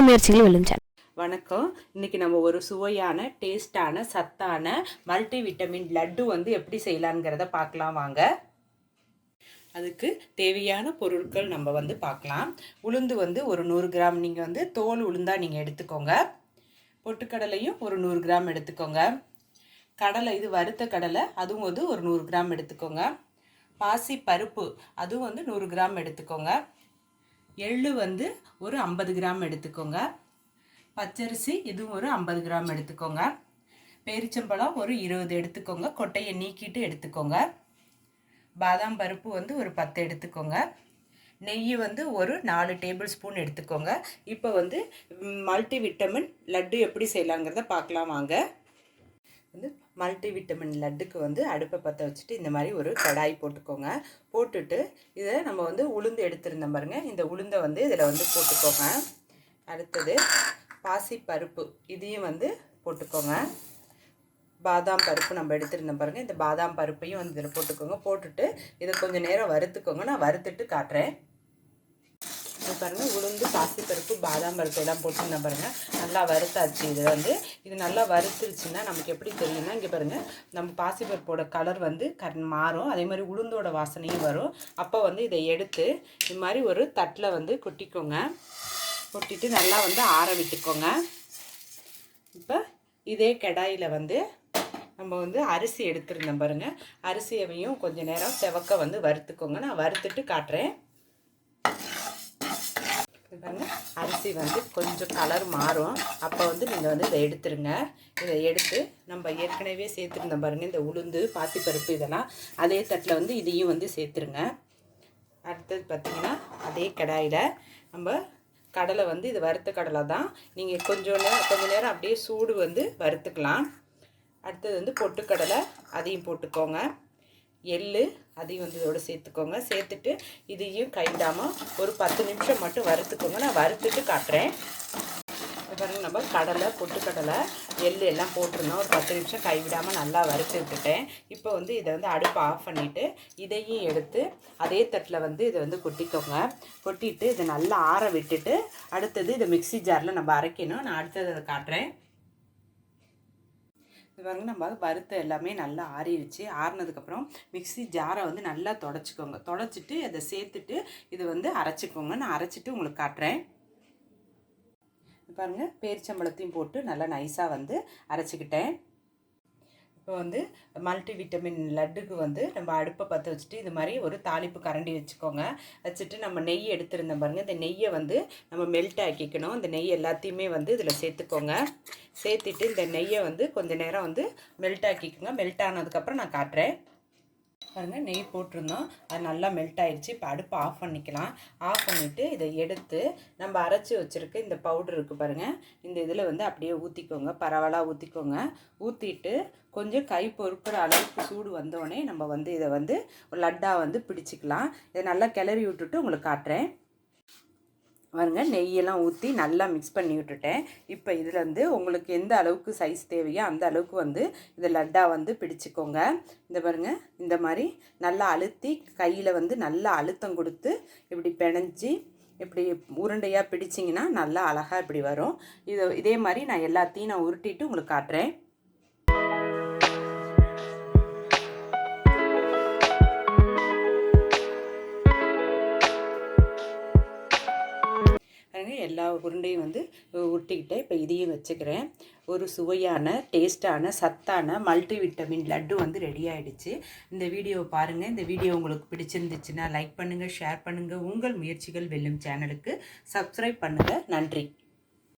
முயற்சிகள் வெல்லும் சேனல். வணக்கம். இன்றைக்கி நம்ம ஒரு சுவையான டேஸ்டான சத்தான மல்டி விட்டமின் லட்டு வந்து எப்படி செய்யலாங்கிறத பார்க்கலாம் வாங்க. அதுக்கு தேவையான பொருட்கள் நம்ம வந்து பார்க்கலாம். உளுந்து வந்து ஒரு 100 கிராம், நீங்கள் வந்து தோல் உளுந்தாக நீங்கள் எடுத்துக்கோங்க. பொட்டுக்கடலையும் ஒரு 100 கிராம் எடுத்துக்கோங்க. கடலை, இது வறுத்த கடலை, அதுவும் வந்து ஒரு 100 கிராம் எடுத்துக்கோங்க. பாசி பருப்பு, அதுவும் வந்து 100 கிராம் எடுத்துக்கோங்க. எள்ளு வந்து ஒரு 50 கிராம் எடுத்துக்கோங்க. பச்சரிசி, இதுவும் ஒரு 50 கிராம் எடுத்துக்கோங்க. பேரிச்சம்பழம் ஒரு 20 எடுத்துக்கோங்க, கொட்டையை நீக்கிட்டு எடுத்துக்கோங்க. பாதாம் பருப்பு வந்து ஒரு 10 எடுத்துக்கோங்க. நெய் வந்து ஒரு 4 டேபிள் ஸ்பூன் எடுத்துக்கோங்க. இப்போ வந்து மல்டி விட்டமின் லட்டு எப்படி செய்யலாங்கிறத பார்க்கலாம் வாங்க. வந்து மல்டி விட்டமின் லட்டுக்கு வந்து அடுப்பை பற்ற வச்சுட்டு இந்த மாதிரி ஒரு கடாய் போட்டுக்கோங்க. போட்டுட்டு இதை நம்ம வந்து உளுந்து எடுத்துருந்தோம் பாருங்கள், இந்த உளுந்தை வந்து இதில் வந்து போட்டுக்கோங்க. அடுத்தது பாசி பருப்பு, இதையும் வந்து போட்டுக்கோங்க. பாதாம் பருப்பு நம்ம எடுத்துருந்தோம் பாருங்கள், இந்த பாதாம் பருப்பையும் வந்து இதில் போட்டுக்கோங்க. போட்டுட்டு இதை கொஞ்சம் நேரம் வறுத்துக்கோங்க. நான் வறுத்துட்டு காட்டுறேன். இது பாருங்கள், உளுந்து, பாசி பருப்பு, பாதாம் பருப்பு எல்லாம் போட்டுருந்தேன் பாருங்கள், நல்லா வறுத்தாச்சு. இது நல்லா வறுத்துருச்சுன்னா நமக்கு எப்படி தெரியும்னா, இங்கே பாருங்கள், நம்ம பாசிப்பருப்போட கலர் வந்து மாறும். அதே மாதிரி உளுந்தோட வாசனையும் வரும். அப்போ வந்து இதை எடுத்து இது மாதிரி ஒரு தட்டில் வந்து கொட்டிக்கோங்க. கொட்டிட்டு நல்லா வந்து ஆற விட்டுக்கோங்க. இப்போ இதே கடாயில் வந்து நம்ம வந்து அரிசி எடுத்துருந்தோம் பாருங்கள், அரிசியையும் கொஞ்சம் நேரம் செவக்க வந்து வறுத்துக்கோங்க. நான் வறுத்துட்டு காட்டுறேன். பாருங்கள், அரிசி வந்து கொஞ்சம் கலர் மாறும். அப்போ வந்து நீங்கள் வந்து இதை எடுத்துருங்க. இதை எடுத்து நம்ம ஏற்கனவே சேர்த்துருந்தோம் பாருங்கள், இந்த உளுந்து, பாசிப்பருப்பு, இதெல்லாம் அதே தட்டில் வந்து இதையும் வந்து சேர்த்துருங்க. அடுத்தது பார்த்திங்கன்னா, அதே கடாயில் நம்ம கடலை வந்து, இது வறுத்த கடலை தான், நீங்கள் கொஞ்ச நேரம் அப்படியே சூடு வந்து வறுத்துக்கலாம். அடுத்தது வந்து பொட்டுக்கடலை, அதையும் போட்டுக்கோங்க. எள்ளு, அதையும் வந்து இதோடு சேர்த்துக்கோங்க. சேர்த்துட்டு இதையும் கைவிடாமல் ஒரு 10 நிமிஷம் மட்டும் வறுத்துக்கோங்க. நான் வறுத்துட்டு காட்டுறேன். பாருங்கள், நம்ம கடலை, பொட்டுக்கடலை, எள்ளு எல்லாம் போட்டிருந்தோம். ஒரு 10 நிமிஷம் கைவிடாமல் நல்லா வறுத்து விட்டுட்டேன். இப்போ வந்து இதை வந்து அடுப்பை ஆஃப் பண்ணிவிட்டு இதையும் எடுத்து அதே தட்டில் வந்து இதை வந்து கொட்டிக்கோங்க. கொட்டிட்டு இதை நல்லா ஆற விட்டுட்டு அடுத்தது இதை மிக்ஸி ஜாரில் நம்ம அரைக்கணும். நான் அடுத்தது அதை காட்டுறேன். இது பாருங்கள், நம்ம வறுத்த எல்லாமே நல்லா ஆறிடுச்சு. ஆறினதுக்கப்புறம் மிக்ஸி ஜாரை வந்து நல்லா தொடச்சிக்கோங்க. தொடச்சிட்டு அதை சேர்த்துட்டு இதை வந்து அரைச்சிக்கோங்க. நான் அரைச்சிட்டு உங்களுக்கு காட்டுறேன். பாருங்கள், பேரிச்சம்பழத்தையும் போட்டு நல்லா நைஸாக வந்து அரைச்சிக்கிட்டேன். இப்போ வந்து மல்டி விட்டமின் லட்டுக்கு வந்து நம்ம அடுப்பை பற்ற வச்சுட்டு இது மாதிரி ஒரு தாளிப்பு கரண்டி வச்சுக்கோங்க. வச்சுட்டு நம்ம நெய் எடுத்துருந்தோம் பாருங்கள், இந்த நெய்யை வந்து நம்ம மெல்ட் ஆக்கிக்கணும். இந்த நெய் எல்லாத்தையுமே வந்து இதில் சேர்த்துக்கோங்க. சேர்த்துட்டு இந்த நெய்யை வந்து கொஞ்சம் நேரம் வந்து மெல்ட் ஆக்கிக்கோங்க. மெல்ட் ஆனதுக்கப்புறம் நான் காட்டுறேன். பாருங்கள், நெய் போட்டிருந்தோம், அது நல்லா மெல்ட் ஆகிடுச்சு. இப்போ அடுப்பை ஆஃப் பண்ணிக்கலாம். ஆஃப் பண்ணிவிட்டு இதை எடுத்து நம்ம அரைச்சி வச்சுருக்க இந்த பவுடர் இருக்குது பாருங்கள், இந்த இதில் வந்து அப்படியே ஊற்றிக்கோங்க. பரவலாக ஊற்றிக்கோங்க. ஊற்றிட்டு கொஞ்சம் கை பொறுக்கிற அளவுக்கு சூடு வந்தோடனே நம்ம வந்து இதை வந்து லட்டாக வந்து பிடிச்சிக்கலாம். இதை நல்லா கிளறி விட்டுட்டு உங்களுக்கு காட்டுறேன். பாருங்க, நெய்யெல்லாம் ஊற்றி நல்லா மிக்ஸ் பண்ணி விட்டுட்டேன். இப்போ இதில் வந்து உங்களுக்கு எந்த அளவுக்கு சைஸ் தேவையோ அந்த அளவுக்கு வந்து இதை லட்டாக வந்து பிடிச்சிக்கோங்க. இந்த பாருங்கள், இந்த மாதிரி நல்லா அழுத்தி கையில் வந்து நல்லா அழுத்தம் கொடுத்து இப்படி பிணைஞ்சி இப்படி உருண்டையாக பிடிச்சிங்கன்னா நல்லா அழகாக இப்படி வரும். இதே மாதிரி நான் எல்லாத்தையும் நான் உருட்டிட்டு உங்களுக்கு காட்டுறேன். எல்லா உருண்டையும் வந்து உருட்டிக்கிட்டேன். இப்போ இதையும் வச்சுக்கிறேன். ஒரு சுவையான டேஸ்டான சத்தான மல்டி விட்டமின் லட்டு வந்து ரெடி ஆகிடுச்சு. இந்த வீடியோவை பாருங்கள். இந்த வீடியோ உங்களுக்கு பிடிச்சிருந்துச்சுன்னா லைக் பண்ணுங்கள், ஷேர் பண்ணுங்கள். உங்கள் முயற்சிகள் வெல்லும் சேனலுக்கு சப்ஸ்கிரைப் பண்ணுங்கள். நன்றி.